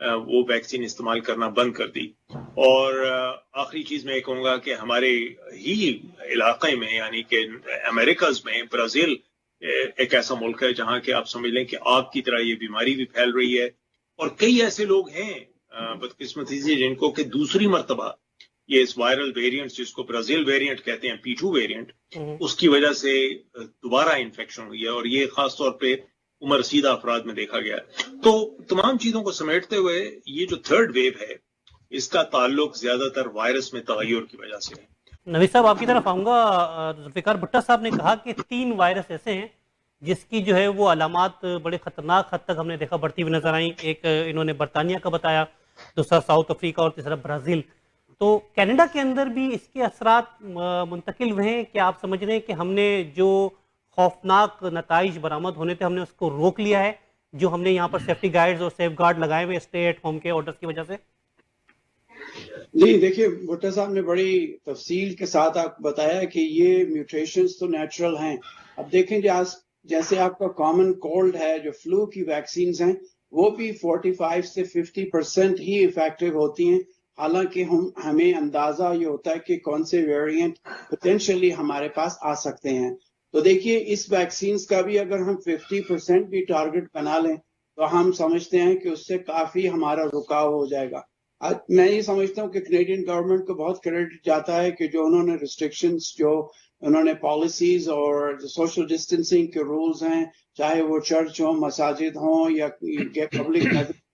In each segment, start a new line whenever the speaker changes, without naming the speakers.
وہ ویکسین استعمال کرنا بند کر دی. اور آخری چیز میں یہ کہوں گا کہ ہمارے ہی علاقے میں یعنی کہ امریکاز میں برازیل ایک ایسا ملک ہے جہاں کہ آپ سمجھ لیں کہ آگ کی طرح یہ بیماری بھی پھیل رہی ہے, اور کئی ایسے لوگ ہیں بدقسمتی سے جن کو کہ دوسری مرتبہ یہ اس وائرل ویریئنٹ جس کو برازیل ویریئنٹ کہتے ہیں P2 ویریئنٹ, اس کی وجہ سے دوبارہ انفیکشن ہوئی ہے, اور یہ خاص طور پہ عمر رسیدہ افراد میں دیکھا گیا. تو تمام چیزوں کو سمیٹتے ہوئے یہ جو تھرڈ ویو ہے اس کا تعلق زیادہ تر وائرس میں تغیر کی وجہ سے ہے.
نوید صاحب آپ کی طرف آؤں گا. ذوالفقار بھٹا صاحب نے کہا کہ 3 وائرس ایسے ہیں جس کی جو ہے وہ علامات بڑے خطرناک حد تک ہم نے دیکھا بڑھتی ہوئی نظر آئیں. ایک انہوں نے برطانیہ کا بتایا, دوسرا ساؤتھ افریقہ اور تیسرا برازیل. تو کینیڈا کے اندر بھی اس کے اثرات منتقل ہوئے ہیں کہ آپ سمجھ رہے ہیں کہ ہم نے جو خوفناک نتائج برآمد ہونے تھے ہم نے اس کو روک لیا ہے, جو ہم نے یہاں پر سیفٹی گائیڈز اور سیف گارڈ لگائے ہوئے اسٹے ایٹ ہوم کے آرڈرز کی وجہ سے؟
جی دیکھیے, بھٹا صاحب نے بڑی تفصیل کے ساتھ آپ بتایا کہ یہ میوٹیشنز تو نیچرل ہیں. اب دیکھیں جیسے آپ کا کامن کولڈ ہے, جو فلو کی ویکسینز ہیں وہ بھی 45 سے 50% ہی افیکٹو ہوتی ہیں, حالانکہ ہمیں اندازہ یہ ہوتا ہے کہ کون سے ویریئنٹ پوٹینشلی ہمارے پاس آ سکتے ہیں. تو دیکھیے اس ویکسینز کا بھی اگر ہم 50% بھی ٹارگٹ بنا لیں تو ہم سمجھتے ہیں کہ اس سے کافی ہمارا رکاو ہو جائے گا. میں یہ سمجھتا ہوں کہ کینیڈین گورنمنٹ کو بہت کریڈٹ جاتا ہے کہ جو انہوں نے ریسٹرکشنز, جو انہوں نے پالیسیز اور سوشل ڈسٹینسنگ کے رولز ہیں, چاہے وہ چرچ ہوں, مساجد ہوں یا پبلک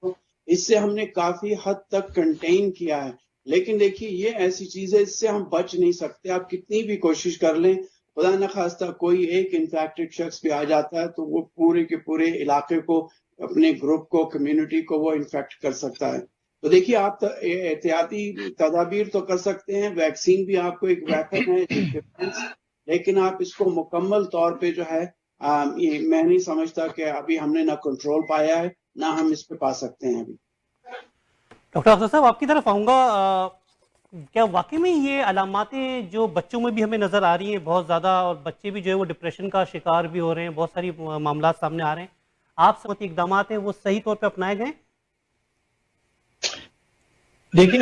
ہوں, اس سے ہم نے کافی حد تک کنٹین کیا ہے. لیکن دیکھیے یہ ایسی چیز ہے اس سے ہم بچ نہیں سکتے. آپ کتنی بھی کوشش کر لیں, خدا نخواستہ کوئی ایک انفیکٹڈ شخص بھی آ جاتا ہے تو وہ پورے کے پورے علاقے کو, اپنے گروپ کو, کمیونٹی کو وہ انفیکٹ کر سکتا ہے. تو دیکھیے آپ احتیاطی تدابیر تو کر سکتے ہیں, ویکسین بھی آپ کو ایک ویپن ہے, لیکن آپ اس کو مکمل طور پہ جو ہے میں نہیں سمجھتا کہ ابھی ہم نے نہ کنٹرول پایا ہے نہ ہم اس پہ پا سکتے ہیں ابھی.
ڈاکٹر افضل صاحب آپ کی طرف آؤں گا. کیا واقعی میں یہ علاماتیں جو بچوں میں بھی ہمیں نظر آ رہی ہیں بہت زیادہ, اور بچے بھی جو ہے وہ ڈپریشن کا شکار بھی ہو رہے ہیں, بہت ساری معاملات سامنے آ رہے ہیں, آپ سب اقدامات ہیں وہ صحیح طور پہ اپنائے گئے؟
دیکھیں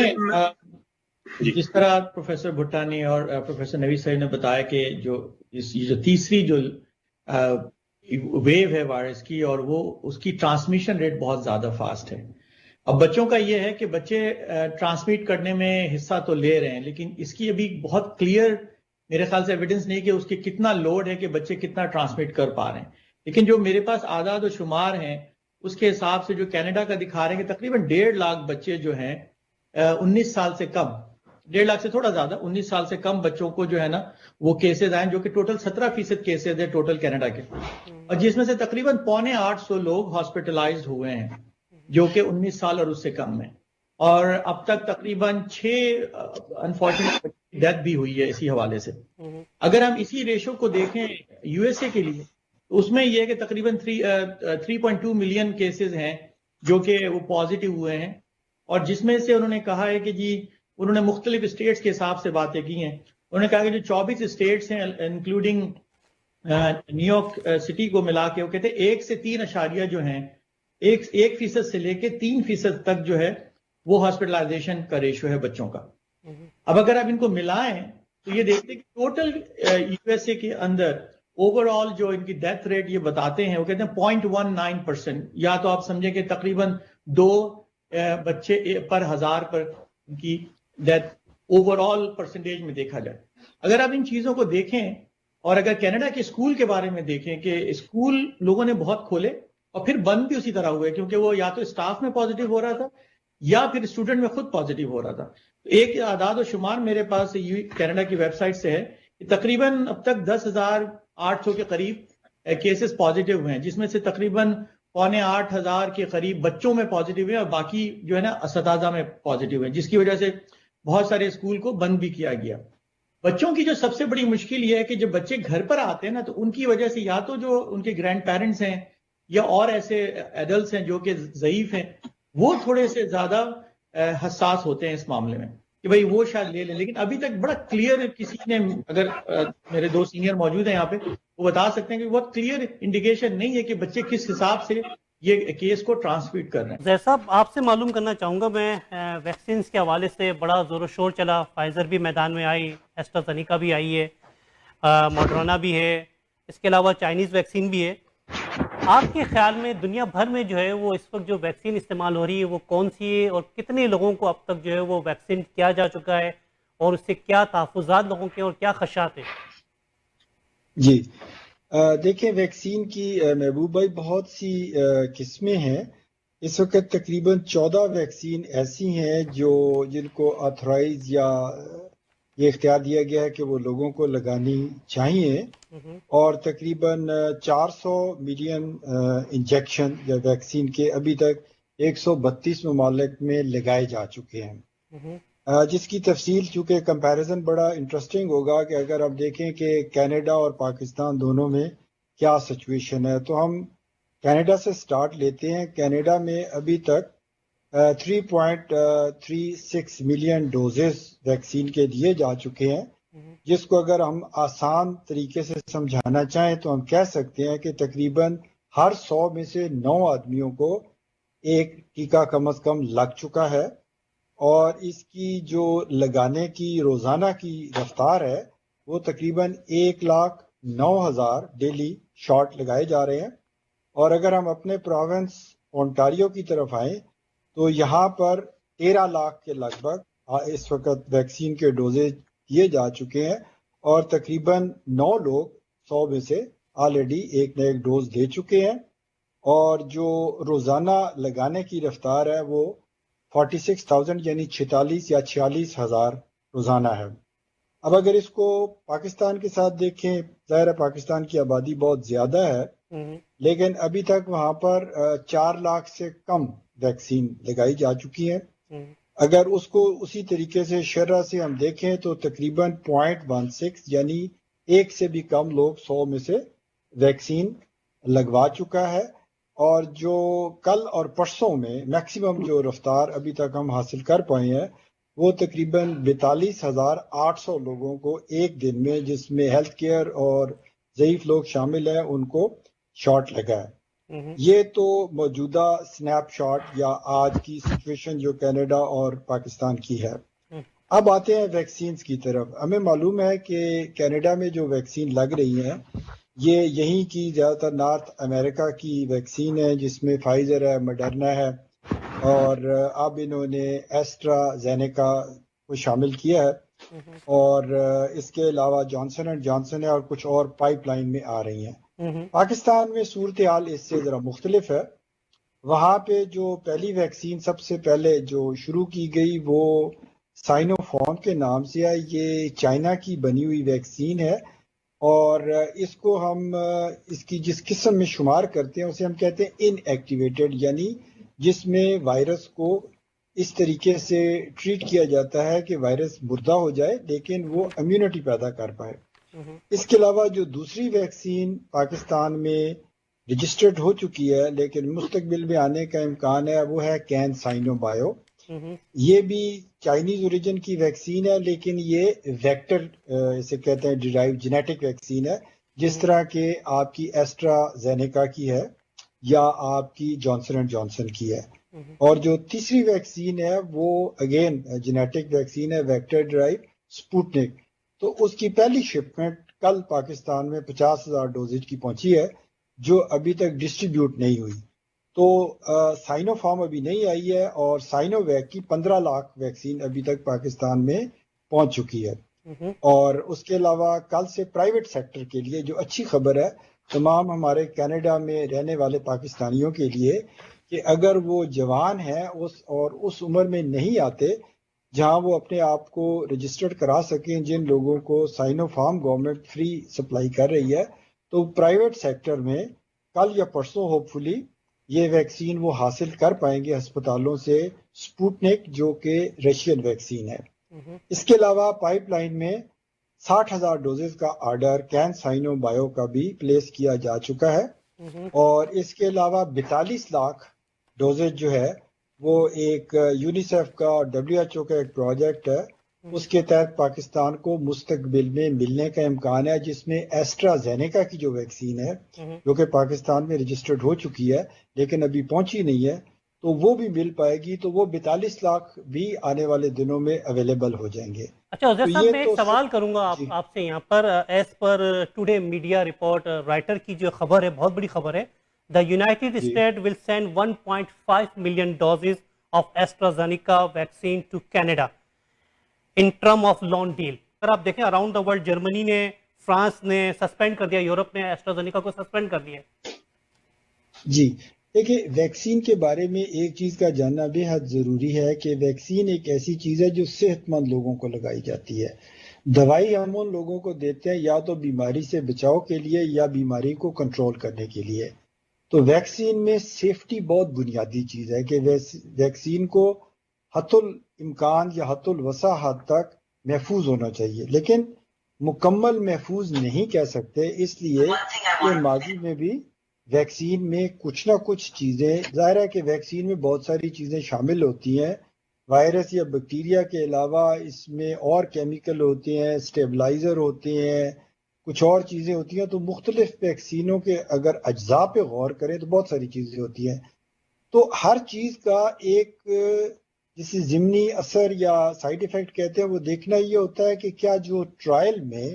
جس طرح پروفیسر بھٹا نے اور پروفیسر نوید صاحب نے بتایا کہ جو تیسری جو ویو ہے وائرس کی, اور وہ اس کی ٹرانسمیشن ریٹ بہت زیادہ فاسٹ ہے. اب بچوں کا یہ ہے کہ بچے ٹرانسمٹ کرنے میں حصہ تو لے رہے ہیں, لیکن اس کی ابھی بہت کلیئر میرے خیال سے ایویڈنس نہیں کہ اس کے کتنا لوڈ ہے کہ بچے کتنا ٹرانسمٹ کر پا رہے ہیں. لیکن جو میرے پاس اعداد و شمار ہیں اس کے حساب سے جو کینیڈا کا دکھا رہے ہیں کہ تقریباً 1.5 لاکھ بچے جو ہیں 19 سال سے کم, 1.5 لاکھ سے تھوڑا زیادہ, 19 سال سے کم بچوں کو جو ہے نا وہ کیسز آئے, جو کہ ٹوٹل 17% کیسز ہے ٹوٹل کینیڈا کے, اور جس میں سے تقریباً 850 لوگ ہاسپٹلائزڈ ہوئے ہیں جو کہ 19 سال اور اس سے کم ہیں, اور اب تک تقریباً 6 انفارچونیٹ ڈیتھ بھی ہوئی ہے اسی حوالے سے. اگر ہم اسی ریشو کو دیکھیں یو ایس اے کے لیے تو اس میں یہ ہے کہ تقریباً 3.2 ملین کیسز ہیں جو کہ وہ پازیٹیو ہوئے ہیں, اور جس میں سے انہوں نے کہا ہے کہ جی انہوں نے مختلف اسٹیٹس کے حساب سے باتیں کی ہیں. انہوں نے کہا کہ جو 24 اسٹیٹس ہیں انکلوڈنگ نیو یارک سٹی کو ملا کے, وہ کہتے ہیں 1 سے 3 اشاریہ جو ہیں 1% سے لے کے 3% تک جو ہے وہ ہاسپٹلائزیشن کا ریشو ہے بچوں کا. اب اگر آپ ان کو ملائیں تو یہ دیکھتے ہیں کہ ٹوٹل یو ایس اے کے اندر اوور آل جو ان کی ڈیتھ ریٹ یہ بتاتے ہیں وہ کہتے ہیں 0.19%, یا تو آپ سمجھیں کہ تقریباً 2 بچے پر 1000 پر ان کی ڈیتھ اوور آل پرسنٹیج میں دیکھا جائے. اگر آپ ان چیزوں کو دیکھیں اور اگر کینیڈا کے اسکول کے بارے میں دیکھیں کہ اسکول لوگوں نے بہت کھولے اور پھر بند بھی اسی طرح ہوئے, کیونکہ وہ یا تو اسٹاف میں پازیٹیو ہو رہا تھا یا پھر اسٹوڈنٹ میں خود پازیٹیو ہو رہا تھا. ایک اعداد و شمار میرے پاس کینیڈا کی ویب سائٹ سے ہے کہ تقریباً اب تک 10,800 کے قریب کیسز پازیٹیو ہوئے ہیں, جس میں سے تقریباً 8,500 کے قریب بچوں میں پازیٹیو ہے اور باقی جو ہے نا اساتذہ میں پازیٹیو ہے, جس کی وجہ سے بہت سارے اسکول کو بند بھی کیا گیا. بچوں کی جو سب سے بڑی مشکل یہ ہے کہ جب بچے گھر پر آتے ہیں نا تو ان کی وجہ سے یا تو جو ان کے گرینڈ پیرنٹس ہیں یا اور ایسے ایڈلٹس ہیں جو کہ ضعیف ہیں وہ تھوڑے سے زیادہ حساس ہوتے ہیں اس معاملے میں کہ بھئی وہ شاید لے لیں. لیکن ابھی تک بڑا کلیئر کسی نے, اگر میرے 2 سینئر موجود ہیں یہاں پہ, وہ بتا سکتے ہیں کہ بہت کلیئر انڈیکیشن نہیں ہے کہ بچے کس حساب سے یہ کیس کو ٹرانسمٹ کر رہے ہیں.
زید صاحب آپ سے معلوم کرنا چاہوں گا میں ویکسینز کے حوالے سے بڑا زور و شور چلا، فائزر بھی میدان میں آئی، ایسٹرازینیکا بھی آئی ہے، موڈرنا بھی ہے، اس کے علاوہ چائنیز ویکسین بھی ہے. آپ کے خیال میں دنیا بھر میں جو ہے وہ اس وقت جو ویکسین استعمال ہو رہی ہے وہ کون سی ہے، اور کتنے لوگوں کو اب تک جو ہے وہ ویکسین کیا جا چکا ہے، اور اس سے کیا تحفظات لوگوں کے اور کیا خدشات ہیں؟
جی دیکھیں ویکسین کی محبوب بھائی بہت سی قسمیں ہیں. اس وقت تقریباً 14 ویکسین ایسی ہیں جن کو آتھورائز یا یہ اختیار دیا گیا ہے کہ وہ لوگوں کو لگانی چاہیے، اور تقریباً 400 ملین انجیکشن یا ویکسین کے ابھی تک 132 ممالک میں لگائے جا چکے ہیں. جس کی تفصیل چونکہ کمپیریزن بڑا انٹرسٹنگ ہوگا کہ اگر آپ دیکھیں کہ کینیڈا اور پاکستان دونوں میں کیا سچویشن ہے، تو ہم کینیڈا سے سٹارٹ لیتے ہیں. کینیڈا میں ابھی تک 3.36 ملین ڈوزز ویکسین کے دیے جا چکے ہیں، جس کو اگر ہم آسان طریقے سے سمجھانا چاہیں تو ہم کہہ سکتے ہیں کہ تقریباً ہر 100 میں سے 9 آدمیوں کو ایک ٹیکہ کم از کم لگ چکا ہے، اور اس کی جو لگانے کی روزانہ کی رفتار ہے وہ تقریباً 1,09,000 ڈیلی شاٹ لگائے جا رہے ہیں. اور اگر ہم اپنے پروونس اونٹاریو کی طرف آئیں تو یہاں پر 13 لاکھ کے لگ بھگ اس وقت ویکسین کے ڈوزز دیے جا چکے ہیں، اور تقریباً 9 لوگ 100 میں سے آلریڈی ایک نہ ایک ڈوز دے چکے ہیں. اور جو روزانہ لگانے کی رفتار ہے وہ 46,000 یعنی 46 یا 46,000 روزانہ ہے. اب اگر اس کو پاکستان کے ساتھ دیکھیں، ظاہر ہے پاکستان کی آبادی بہت زیادہ ہے، لیکن ابھی تک وہاں پر 4 لاکھ سے کم ویکسین لگائی جا چکی ہیں. اگر اس کو اسی طریقے سے شرح سے ہم دیکھیں تو تقریباً 0.16 یعنی ایک سے بھی کم لوگ 100 میں سے ویکسین لگوا چکا ہے. اور جو کل اور پرسوں میں میکسیمم جو رفتار ابھی تک ہم حاصل کر پائے ہیں وہ تقریباً 42,800 لوگوں کو ایک دن میں، جس میں ہیلتھ کیئر اور ضعیف لوگ شامل ہیں، ان کو شاٹ لگا ہے. یہ تو موجودہ سنیپ شاٹ یا آج کی سچویشن جو کینیڈا اور پاکستان کی ہے. اب آتے ہیں ویکسینز کی طرف. ہمیں معلوم ہے کہ کینیڈا میں جو ویکسین لگ رہی ہیں یہ یہیں کی زیادہ تر نارتھ امریکہ کی ویکسین ہے، جس میں فائزر ہے، مڈرنا ہے، اور اب انہوں نے ایسٹرازینیکا کو شامل کیا ہے، اور اس کے علاوہ جانسن اینڈ جانسن ہے، اور کچھ اور پائپ لائن میں آ رہی ہیں. پاکستان میں صورتحال اس سے ذرا مختلف ہے. وہاں پہ جو پہلی ویکسین سب سے پہلے جو شروع کی گئی وہ سائنو فارم کے نام سے ہے. یہ چائنا کی بنی ہوئی ویکسین ہے، اور اس کو ہم اس کی جس قسم میں شمار کرتے ہیں اسے ہم کہتے ہیں ان ایکٹیویٹڈ، یعنی جس میں وائرس کو اس طریقے سے ٹریٹ کیا جاتا ہے کہ وائرس مردہ ہو جائے لیکن وہ امیونٹی پیدا کر پائے. اس کے علاوہ جو دوسری ویکسین پاکستان میں رجسٹرڈ ہو چکی ہے لیکن مستقبل میں آنے کا امکان ہے وہ ہے کین سائنو بایو. یہ بھی چائنیز اوریجن کی ویکسین ہے، لیکن یہ ویکٹر اسے کہتے ہیں ڈیرائیو جینیٹک ویکسین ہے، جس طرح کہ آپ کی ایسٹرازینیکا کی ہے یا آپ کی جانسن اینڈ جانسن کی ہے. اور جو تیسری ویکسین ہے وہ اگین جینیٹک ویکسین ہے، ویکٹر ڈیرائیو سپوٹنک. تو اس کی پہلی شپمنٹ کل پاکستان میں 50,000 ڈوزز کی پہنچی ہے جو ابھی تک ڈسٹریبیوٹ نہیں ہوئی. تو سائنو فارم ابھی نہیں آئی ہے، اور سائنو ویک کی 15 لاکھ ویکسین ابھی تک پاکستان میں پہنچ چکی ہے. اور اس کے علاوہ کل سے پرائیویٹ سیکٹر کے لیے جو اچھی خبر ہے تمام ہمارے کینیڈا میں رہنے والے پاکستانیوں کے لیے کہ اگر وہ جوان ہیں اور اس عمر میں نہیں آتے جہاں وہ اپنے آپ کو رجسٹرڈ کرا سکیں، جن لوگوں کو Sino form government free supply کر رہی ہے، تو پرائیویٹ سیکٹر میں کل یا پرسوں ہوپ فلی یہ ویکسین وہ حاصل کر پائیں گے ہسپتالوں سے، سپوٹنک جو کہ رشین ویکسین ہے. اس کے علاوہ پائپ لائن میں 60,000 ڈوزز کا آرڈر کین سائنو بایو کا بھی پلیس کیا جا چکا ہے. اور اس کے علاوہ 42 لاکھ ڈوزز جو ہے وہ ایک یونیسیف کا اور WHO کا ایک پروجیکٹ ہے اس کے تحت پاکستان کو مستقبل میں ملنے کا امکان ہے، جس میں ایسٹرا زینیکا کی جو ویکسین ہے جو کہ پاکستان میں رجسٹرڈ ہو چکی ہے لیکن ابھی پہنچی نہیں ہے، تو وہ بھی مل پائے گی، تو وہ 42 لاکھ بھی آنے والے دنوں میں اویلیبل ہو جائیں گے۔
اچھا عزیر
تو
صاحب،
یہ
میں ایک
تو
سوال کروں گا
جی
آپ سے یہاں پر، as per today media report, Reuters کی جو خبر ہے، بہت بڑی خبر ہے، دا یونائٹیڈ
جی
state will send 1.5 million doses of AstraZeneca vaccine to Canada in term of loan deal. اگر آپ دیکھیں اراؤنڈ دا ورلڈ، جرمنی نے، فرانس نے سسپینڈ کر دیا، یورپ نے ایسٹرازینیکا کو سسپینڈ کر دیا۔
جی دیکھیں، ویکسین کے بارے میں ایک چیز کا جاننا بے حد ضروری ہے کہ ویکسین ایک ایسی چیز ہے جو صحت مند لوگوں کو لگائی جاتی ہے۔ دوائی ہم ان لوگوں کو دیتے ہیں یا تو بیماری سے بچاؤ کے لیے یا بیماری کو کنٹرول کرنے کے لیے۔ تو ویکسین میں سیفٹی بہت بنیادی چیز ہے کہ ویکسین کو حتی الامکان یا حتی الوسع حد تک محفوظ ہونا چاہیے، لیکن مکمل محفوظ نہیں کہہ سکتے، اس لیے کہ ماضی میں بھی ویکسین میں کچھ نہ کچھ چیزیں، ظاہر ہے کہ ویکسین میں بہت ساری چیزیں شامل ہوتی ہیں، وائرس یا بیکٹیریا کے علاوہ اس میں اور کیمیکل ہوتے ہیں، سٹیبلائزر ہوتے ہیں، کچھ اور چیزیں ہوتی ہیں، تو مختلف ویکسینوں کے اگر اجزاء پہ غور کریں تو بہت ساری چیزیں ہوتی ہیں۔ تو ہر چیز کا ایک جسے ضمنی اثر یا سائیڈ ایفیکٹ کہتے ہیں، وہ دیکھنا یہ ہوتا ہے کہ کیا جو ٹرائل میں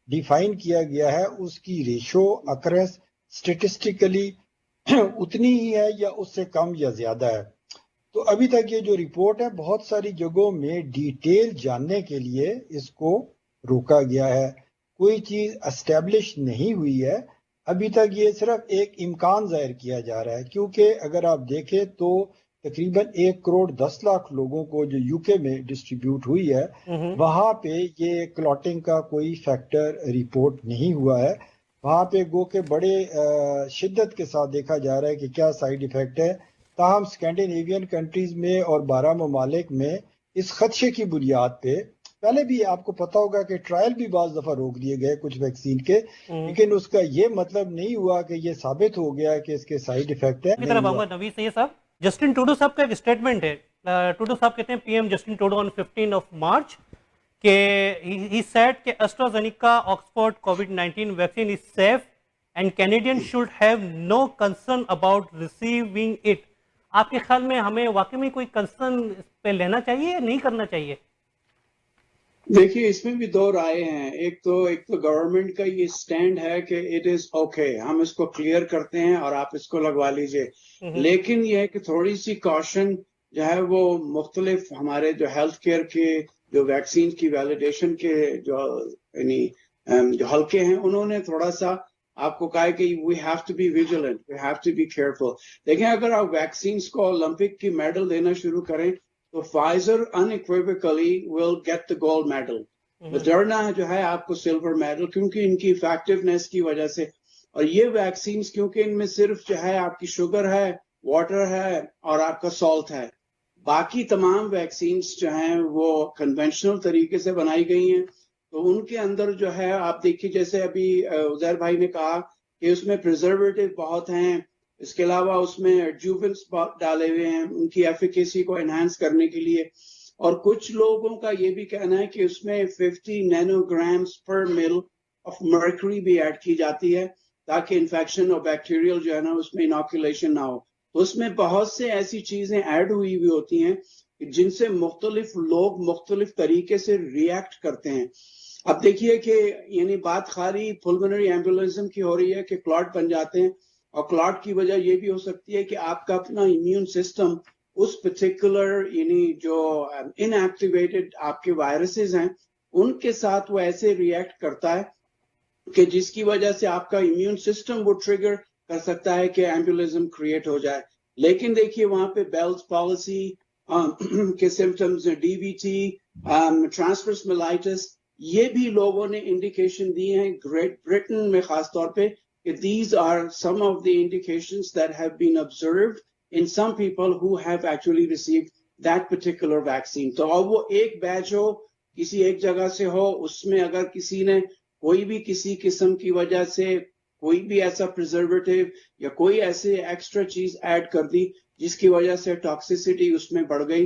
ڈیفائن کیا گیا ہے اس کی ریشو اکرس اسٹیٹسٹیکلی اتنی ہی ہے یا اس سے کم یا زیادہ ہے۔ تو ابھی تک یہ جو رپورٹ ہے، بہت ساری جگہوں میں ڈیٹیل جاننے کے لیے اس کو روکا گیا ہے، کوئی چیز اسٹیبلش نہیں ہوئی ہے ابھی تک، یہ صرف ایک امکان ظاہر کیا جا رہا ہے، کیونکہ اگر آپ دیکھیں تو تقریباً 1.10 کروڑ لوگوں کو جو یو کے میں ڈسٹریبیوٹ ہوئی ہے، وہاں پہ یہ کلاٹنگ کا کوئی فیکٹر رپورٹ نہیں ہوا ہے، وہاں پہ گو کہ بڑے شدت کے ساتھ دیکھا جا رہا ہے کہ کیا سائیڈ ایفیکٹ ہے۔ تاہم اسکینڈینیوین کنٹریز میں اور 12 ممالک میں اس خدشے کی بنیاد پہ پہلے بھی آپ کو پتا ہوگا کہ ٹرائل بھی بعض دفعہ روک دیے گئے کچھ ویکسین کے، لیکن اس کا یہ مطلب نہیں ہوا کہ یہ ثابت ہو گیا کہ اس کے سائیڈ ایفیکٹ ہے،
کی
نہیں
طرف آؤں
ہوا۔
گا نوید سید صاحب، جسٹن ٹروڈو صاحب کا ایک اسٹیٹمنٹ ہے، ٹروڈو صاحب کہتے ہیں، P M Justin Trudeau on 15 March, کہ ہی سیڈ کہ AstraZeneca Oxford COVID vaccine is safe and Canadian should have no concern about receiving it. آپ کے خیال میں ہمیں واقعی میں کوئی کنسرن اس پہ لینا چاہیے یا نہیں کرنا چاہیے؟
دیکھیے، اس میں بھی دو رائے ہیں۔ ایک تو گورنمنٹ کا یہ سٹینڈ ہے کہ اٹ از اوکے، ہم اس کو کلیئر کرتے ہیں اور آپ اس کو لگوا لیجئے، لیکن یہ ہے کہ تھوڑی سی کاشن جو ہے وہ مختلف ہمارے جو ہیلتھ کیئر کے جو ویکسین کی ویلیڈیشن کے جو حلقے ہیں، انہوں نے تھوڑا سا آپ کو کہا کہ we have to be vigilant, we have to be careful. دیکھیں، اگر آپ ویکسینز کو اولمپک کی میڈل دینا شروع کریں تو Pfizer unequivocally will get the gold medal۔ مڈرنا جو ہے آپ کو سلور میڈل، کیونکہ ان کی افیکٹونیس کی وجہ سے، اور یہ ویکسینز کیونکہ ان میں صرف جو ہے آپ کی شوگر ہے، واٹر ہے اور آپ کا سالٹ ہے، باقی تمام ویکسینز جو ہیں وہ کنونشنل طریقے سے بنائی گئی ہیں، تو ان کے اندر جو ہے آپ دیکھیے، جیسے ابھی عزیر بھائی نے کہا کہ اس میں پریزرویٹو بہت ہیں، اس کے علاوہ اس میں ایڈجوونٹس ڈالے ہوئے ہیں ان کی ایفیکیسی کو انہانس کرنے کے لیے، اور کچھ لوگوں کا یہ بھی کہنا ہے کہ اس میں 50 نینو گرامز پر مل آف مرکری بھی ایڈ کی جاتی ہے تاکہ انفیکشن اور بیکٹیریل جو ہے نا اس میں انوکولیشن نہ ہو۔ تو اس میں بہت سے ایسی چیزیں ایڈ ہوئی ہوتی ہیں جن سے مختلف لوگ مختلف طریقے سے ریئیکٹ کرتے ہیں۔ اب دیکھیے کہ یعنی بات خالی پلمونری ایمبولزم کی ہو رہی ہے کہ کلاٹ بن جاتے ہیں، اور کلاٹ کی وجہ یہ بھی ہو سکتی ہے کہ آپ کا اپنا امیون سسٹم اس پرٹیکولر یعنی جو ان ایکٹیویٹڈ آپ کے وائرسز ہیں ان کے ساتھ وہ ایسے ریئیکٹ کرتا ہے کہ جس کی وجہ سے آپ کا امیون سسٹم وہ ٹریگر کر سکتا ہے کہ ایمبولزم کریٹ ہو جائے۔ لیکن دیکھیے وہاں پہ بیلز پالیسی کے symptoms, D V T, transverse mellitus, یہ بھی لوگوں نے انڈیکیشن دی ہیں گریٹ برٹن میں خاص طور پہ کہ these are some of the indications that have been observed in some people who have actually received that particular vaccine۔ تو اب وہ ایک بیچ ہو، کسی ایک جگہ سے ہو، اس میں اگر کسی نے کوئی بھی کسی قسم کی وجہ سے کوئی بھی ایسا پریزرویٹو یا کوئی ایسے ایکسٹرا چیز ایڈ کر دی جس کی وجہ سے ٹاکسیسٹی اس میں بڑھ گئی،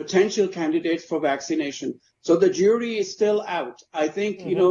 potential candidates for vaccination. So the jury is still out. I think, you know,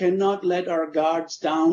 cannot let our guards down,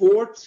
4th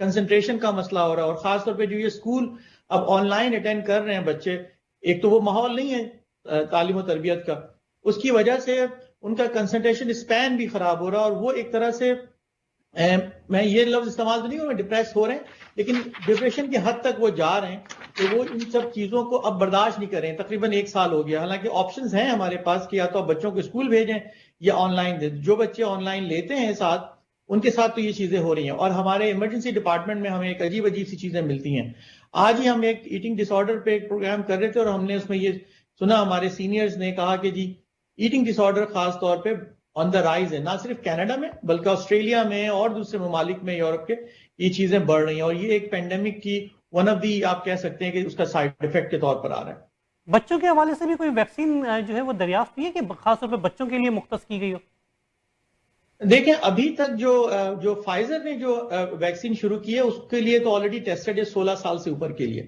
concentration کا مسئلہ ہو رہا ہے. اور خاص طور پہ جو یہ اسکول اب آن لائن اٹینڈ کر رہے ہیں بچے, ایک تو وہ ماحول نہیں ہے تعلیم و تربیت کا, اس کی وجہ سے ان کا کنسنٹریشن اسپین بھی خراب ہو رہا ہے, اور وہ ایک طرح سے میں یہ لفظ استعمال تو نہیں کروں, ڈپریس ہو رہے ہیں, لیکن ڈپریشن کی حد تک وہ جا رہے ہیں کہ وہ ان سب چیزوں کو اب برداشت نہیں کر رہے ہیں. تقریباً 1 سال ہو گیا, حالانکہ آپشنز ہیں ہمارے پاس کہ یا تو آپ بچوں کو اسکول بھیجیں یا آن لائن دیں. جو بچے آن لائن لیتے ہیں ساتھ, ان کے ساتھ تو یہ چیزیں ہو رہی ہیں. اور ہمارے ایمرجنسی ڈپارٹمنٹ میں ہمیں ایک عجیب سی چیزیں ملتی ہیں. آج ہی ہم ایک ایٹنگ ڈس آرڈر پہ ایک پروگرام کر رہے تھے, اور ہم نے اس میں یہ سنا, ہمارے سینئرز نے کہا کہ جی ایٹنگ ڈس آرڈر خاص طور پہ آن دا رائز ہے, نہ صرف کینیڈا میں بلکہ آسٹریلیا میں اور دوسرے ممالک میں یورپ کے یہ چیزیں بڑھ رہی ہیں. اور یہ ایک پینڈیمک کی ون آف دی آپ کہہ سکتے ہیں کہ اس کا سائیڈ افیکٹ کے طور پر آ رہا ہے.
بچوں کے حوالے سے بھی کوئی ویکسین جو ہے وہ دریافت ہوئی ہے کہ خاص طور پہ بچوں کے لیے مختص کی گئی ہو؟
دیکھیں ابھی تک جو فائزر نے جو ویکسین شروع کی ہے اس کے لیے تو آلریڈی ٹیسٹڈ ہے 16 سال سے اوپر کے لیے.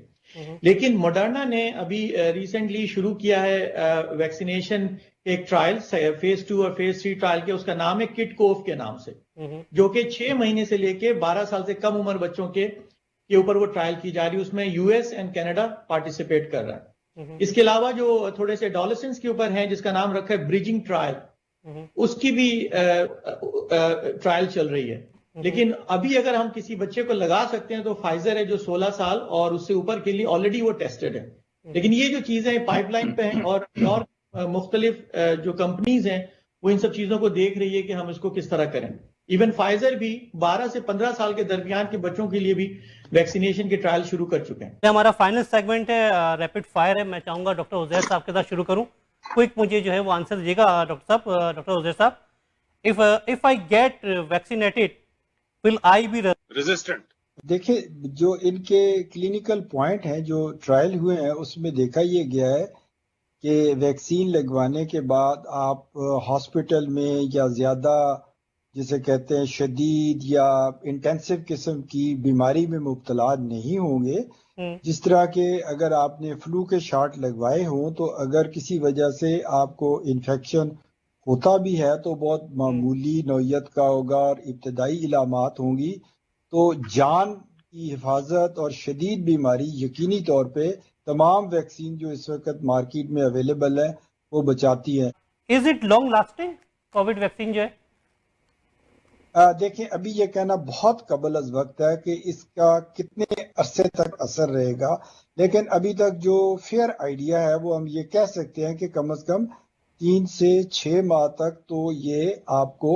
لیکن موڈرنا نے ابھی ریسنٹلی شروع کیا ہے ویکسینیشن ایک ٹرائل, فیز 2 اور فیز 3 ٹرائل کے, اس کا نام ہے کٹ کوف کے نام سے, جو کہ 6 مہینے سے لے کے 12 سال سے کم عمر بچوں کے اوپر وہ ٹرائل کی جا رہی ہے. اس میں U S and Canada participate کر رہا ہے. اس کے علاوہ جو تھوڑے سے ڈالسنس کے اوپر ہیں جس کا نام رکھا ہے بریجنگ ٹرائل, اس کی بھی ٹرائل چل رہی ہے. لیکن ابھی اگر ہم کسی بچے کو لگا سکتے ہیں تو فائزر ہے جو 16 سال اور اس سے اوپر کے لیے آلریڈی وہ ٹیسٹڈ ہے. لیکن یہ جو چیزیں پائپ لائن پہ ہیں اور مختلف جو کمپنیز ہیں وہ ان سب چیزوں کو دیکھ رہی ہے کہ ہم اس کو کس طرح کریں. ایون فائزر بھی 12 سے 15 سال کے درمیان کے بچوں کے لیے بھی ویکسینیشن کے ٹرائل شروع کر چکے ہیں.
ہمارا فائنل سیگمنٹ ہے, ریپڈ فائر ہے. میں چاہوں گا ڈاکٹر عزیر صاحب کے ساتھ شروع کروں. کوئک مجھے جو ہے وہ آنسر دیجیے گا ڈاکٹر عزیر صاحب. if I get vaccinated, will I be
resistant?
دیکھیں جو ان کے کلینکل پوائنٹ ہیں جو ٹرائل ہوئے ہیں اس میں دیکھا یہ گیا ہے کہ ویکسین لگوانے کے بعد آپ ہاسپٹل میں یا زیادہ جسے کہتے ہیں شدید یا انٹینسو قسم کی بیماری میں مبتلا نہیں ہوں گے. جس طرح کہ اگر آپ نے فلو کے شاٹ لگوائے ہوں تو اگر کسی وجہ سے آپ کو انفیکشن ہوتا بھی ہے تو بہت معمولی نوعیت کا ہوگا اور ابتدائی علامات ہوں گی, تو جان کی حفاظت اور شدید بیماری یقینی طور پہ تمام ویکسین جو اس وقت مارکیٹ میں اویلیبل ہیں وہ بچاتی ہیں.
Is it long lasting Covid vaccine جو ہے؟
دیکھیں ابھی یہ کہنا بہت قبل از وقت ہے کہ اس کا کتنے عرصے تک اثر رہے گا, لیکن ابھی تک جو فیئر آئیڈیا ہے وہ ہم یہ کہہ سکتے ہیں کہ کم از کم 3 سے 6 ماہ تک تو یہ آپ کو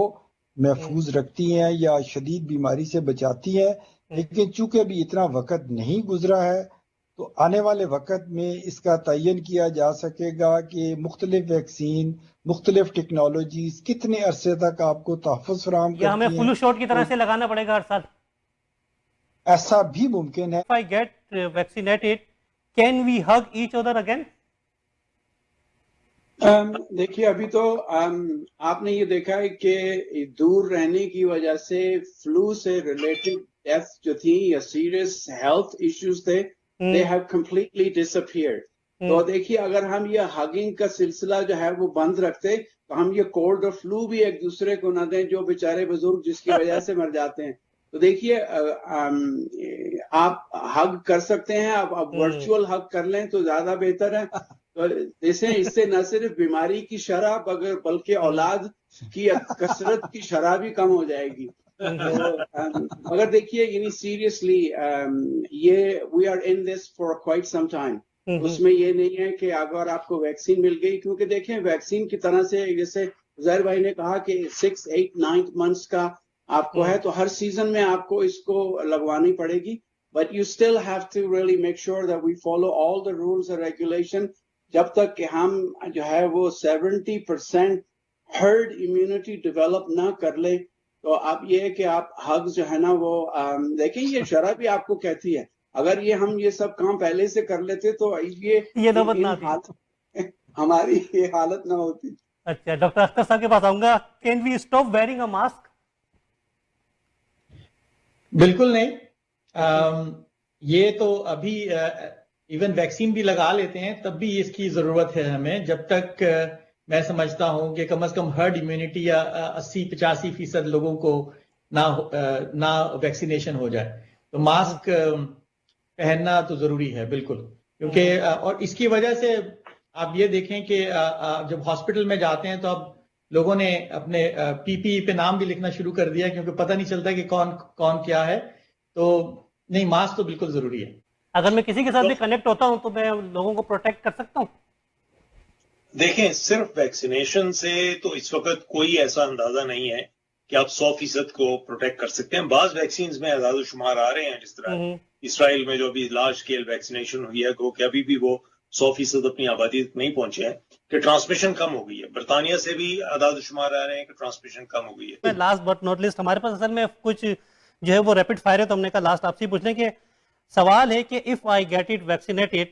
محفوظ رکھتی ہیں یا شدید بیماری سے بچاتی ہیں. لیکن چونکہ ابھی اتنا وقت نہیں گزرا ہے تو آنے والے وقت میں اس کا تعین کیا جا سکے گا کہ مختلف ویکسین مختلف ٹیکنالوجیز کتنے عرصے تک آپ کو تحفظ فراہم کرتی ہیں.
یا ہمیں فلو شاٹ کی طرح سے لگانا پڑے گا ہر سال؟
ایسا بھی ممکن ہے.
If I get vaccinated, can we hug each other again?
دیکھیے ابھی تو آپ نے یہ دیکھا ہے کہ دور رہنے کی وجہ سے فلو سے ریلیٹڈ ڈیتھ جو تھی یا سیریس ہیلتھ ایشوز تھے they have completely disappeared. تو دیکھیے اگر ہم یہ ہگنگ کا سلسلہ جو ہے وہ بند رکھتے تو ہم یہ کولڈ اور فلو بھی ایک دوسرے کو نہ دیں جو بیچارے بزرگ جس کی وجہ سے مر جاتے ہیں. تو دیکھیے آپ ہگ کر سکتے ہیں, آپ ورچوئل ہگ کر لیں تو زیادہ بہتر ہے. اس سے نہ صرف بیماری کی شرح بلکہ اولاد کی کثرت کی شرح بھی کم ہو جائے گی. مگر دیکھیے یعنی سیریسلی یہ we are in this for quite some time. اس میں یہ نہیں ہے کہ اگر آپ کو ویکسین مل گئی, کیونکہ دیکھیں ویکسین کی طرح سے جیسے زہر بھائی نے کہا کہ 6, 8, 9 months کا آپ کو ہے تو ہر سیزن میں آپ کو اس کو لگوانی پڑے گی. But you still have to really make sure that we follow all the rules and regulation جب تک کہ ہم جو ہے وہ 70% ہرڈ امیونٹی ڈیولپ نہ کر لیں. تو اب یہ ہے کہ آپ ہگ جو ہے نا وہ دیکھیں یہ شرح بھی آپ کو کہتی ہے اگر یہ ہم یہ سب کام پہلے سے کر لیتے تو یہ
نوبت نہ آتی,
ہماری یہ حالت نہ ہوتی.
اچھا ڈاکٹر اختر صاحب کے پاس آؤں گا. Can we stop wearing a mask?
بالکل نہیں. یہ تو ابھی ایون ویکسین بھی لگا لیتے ہیں تب بھی اس کی ضرورت ہے ہمیں, جب تک میں سمجھتا ہوں کہ کم از کم ہرڈ امیونٹی یا 80-85% لوگوں کو نہ ویکسینیشن ہو جائے. تو ماسک پہننا تو ضروری ہے بالکل، کیونکہ اور اس کی وجہ سے آپ یہ دیکھیں کہ جب ہاسپٹل میں جاتے ہیں تو اب لوگوں نے اپنے پی پی ای پہ نام بھی لکھنا شروع کر دیا، کیونکہ پتہ نہیں چلتا کہ کون کیا ہے. تو نہیں، ماسک تو بالکل ضروری ہے.
اگر میں کسی کے ساتھ بھی کنیکٹ ہوتا ہوں تو میں لوگوں کو پروٹیکٹ کر سکتا ہوں؟
دیکھیں، صرف ویکسینیشن سے تو اس وقت کوئی ایسا اندازہ نہیں ہے کہ آپ 100% کو پروٹیکٹ کر سکتے ہیں. بعض ویکسینز میں اعداد و شمار آ رہے ہیں، جس طرح اسرائیل میں جو ابھی لارج اسکیل ویکسینیشن ہوئی ہے کہ ابھی بھی وہ 100% اپنی آبادی تک نہیں پہنچے ہیں، کہ ٹرانسمیشن کم ہو گئی ہے. برطانیہ سے بھی اعداد و شمار آ رہے ہیں کہ ٹرانسمیشن کم ہو گئی ہے.
لاسٹ بٹ ناٹ لیسٹ، ہمارے پاس اصل میں کچھ جو ہے وہ ریپڈ فائر ہے، تو ہم نے کہا لاسٹ آپ سے پوچھ لیں کہ سوال ہے کہ if I get it vaccinated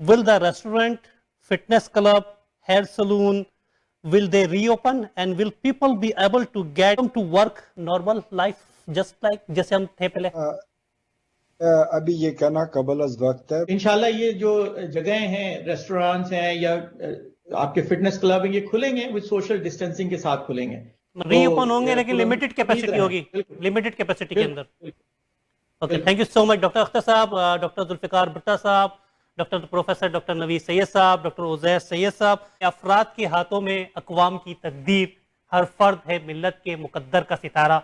will the restaurant, fitness club, hair salon will they reopen and will people be able to get to work normal life just like جیسے ہم تھے پہلے؟
ابھی یہ کہنا قبل از وقت ہے.
انشاءاللہ یہ جو جگہیں ہیں، ریسٹورانٹس ہیں یا آپ کے فٹنس کلب ہیں، یہ کھلیں گے وتھ سوشل ڈسٹینسنگ کے ساتھ کھلیں گے.
ری اوپن ہوں گے لیکن لمیٹڈ کیپیسٹی ہوگی، لمیٹڈ کیپیسٹی کے اندر. Okay, thank you so much doctor Akhtar صاحب، ڈاکٹر ذوالفقار بھٹہ صاحب، doctor professor doctor Naveed Syed صاحب، ڈاکٹر عزیر سید صاحب. افراد کے ہاتھوں میں اقوام کی تقدیر، ہر فرد ہے ملت کے مقدر کا ستارہ.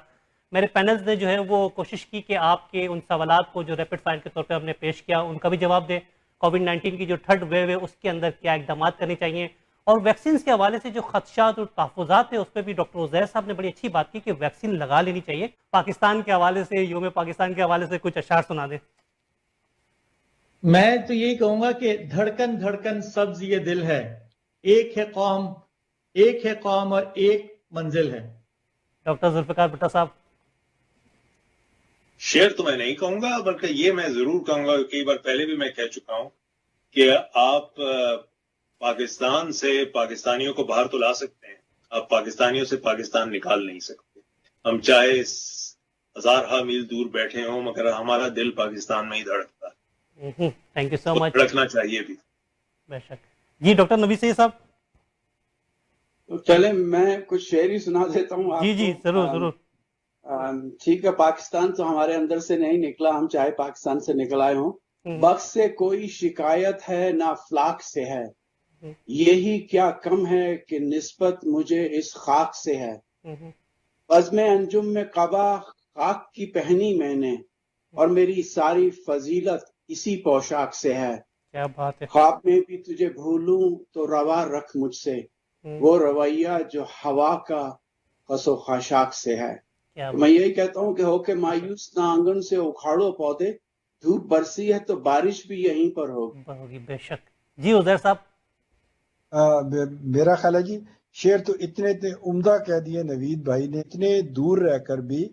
میرے پینلز نے جو ہے وہ کوشش کی کہ آپ کے ان سوالات کو جو ریپڈ فائر کے طور پہ ہم نے پیش کیا ان کا بھی جواب دیں. کووڈ-19 کی جو تھرڈ ویو ہے اس کے اندر کیا اقدامات کرنے چاہیے، اور ویکسینز کے حوالے سے جو خدشات اور تحفظات ہیں اس پہ بھی ڈاکٹر عزیر صاحب نے بڑی اچھی بات کی کہ ویکسین لگا لینی چاہیے. پاکستان کے حوالے سے، یوم پاکستان کے حوالے سے کچھ اشعار سنا دیں.
میں تو یہی کہوں گا کہ دھڑکن دھڑکن سبز یہ دل ہے، ایک ہے قوم اور ایک منزل ہے.
ڈاکٹر ذوالفقار بھٹہ صاحب.
شعر تو میں نہیں کہوں گا، بلکہ یہ میں ضرور کہوں گا، کئی بار پہلے بھی میں کہہ چکا ہوں کہ آپ پاکستان سے پاکستانیوں کو باہر تو لا سکتے ہیں، آپ پاکستانیوں سے پاکستان نکال نہیں سکتے. ہم چاہے ہزارہ میل دور بیٹھے ہوں مگر ہمارا دل پاکستان میں ہی دھڑکتا ہے.
تھینک یو سو مچ.
دھڑکنا چاہیے بھی.
بے شک. جی ڈاکٹر نوید سید صاحب.
تو چلے میں کچھ شعر ہی سنا دیتا ہوں آپ کو.
جی ضرور ضرور.
ٹھیک ہے، پاکستان تو ہمارے اندر سے نہیں نکلا، ہم چاہے پاکستان سے نکل آئے ہوں. بخت سے کوئی شکایت ہے نہ افلاک سے ہے، یہی کیا کم ہے کہ نسبت مجھے اس خاک سے ہے. بزم انجم میں قبا خاک کی پہنی میں نے، اور میری ساری فضیلت اسی پوشاک سے ہے.
کیا بات ہے.
خواب میں بھی تجھے بھولوں تو روا رکھ مجھ سے، وہ رویہ جو ہوا کا خس و خاشاک سے ہے. میں یہی کہتا ہوں کہ ہو کے مایوس نہ آنگن سے اکھاڑو پودے، دھوپ برسی ہے تو بارش بھی یہیں پر ہوگی.
بے شک. جی عزیر صاحب.
میرا خیال ہے جی شعر تو اتنے عمدہ کہہ دیے نوید بھائی نے. اتنے دور رہ کر بھی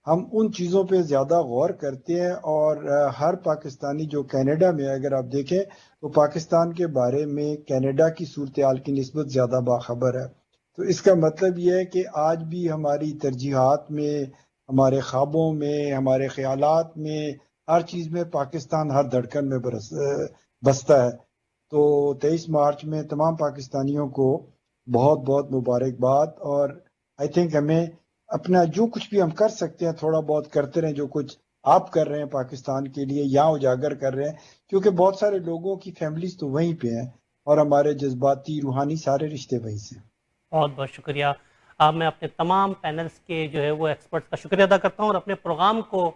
ہم ان چیزوں پہ زیادہ غور کرتے ہیں، اور ہر پاکستانی جو کینیڈا میں، اگر آپ دیکھیں تو پاکستان کے بارے میں کینیڈا کی صورتحال کی نسبت زیادہ باخبر ہے. تو اس کا مطلب یہ ہے کہ آج بھی ہماری ترجیحات میں، ہمارے خوابوں میں، ہمارے خیالات میں، ہر چیز میں پاکستان ہر دھڑکن میں بستا ہے. تو 23 مارچ میں تمام پاکستانیوں کو بہت بہت مبارکباد. اور آئی تھنک ہمیں اپنا جو کچھ بھی ہم کر سکتے ہیں تھوڑا بہت کرتے رہیں، جو کچھ آپ کر رہے ہیں پاکستان کے لیے یہاں اجاگر کر رہے ہیں، کیونکہ بہت سارے لوگوں کی فیملیز تو وہیں پہ ہیں، اور ہمارے جذباتی روحانی سارے رشتے وہیں سے.
بہت بہت شکریہ. اب میں اپنے تمام پینلز کے جو ہے وہ ایکسپرٹس کا شکریہ ادا کرتا ہوں، اور اپنے پروگرام کو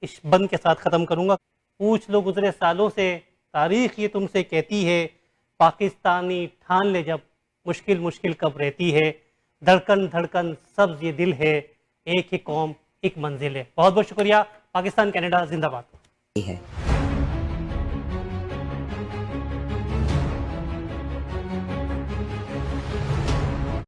اس بند کے ساتھ ختم کروں گا. پوچھ لو گزرے سالوں سے، تاریخ یہ تم سے کہتی ہے، پاکستانی ٹھان لے جب مشکل مشکل کب رہتی ہے، دھڑکن دھڑکن سبز یہ دل ہے، ایک ہی قوم ایک منزل ہے. بہت بہت شکریہ. پاکستان کینیڈا زندہ باد ہے.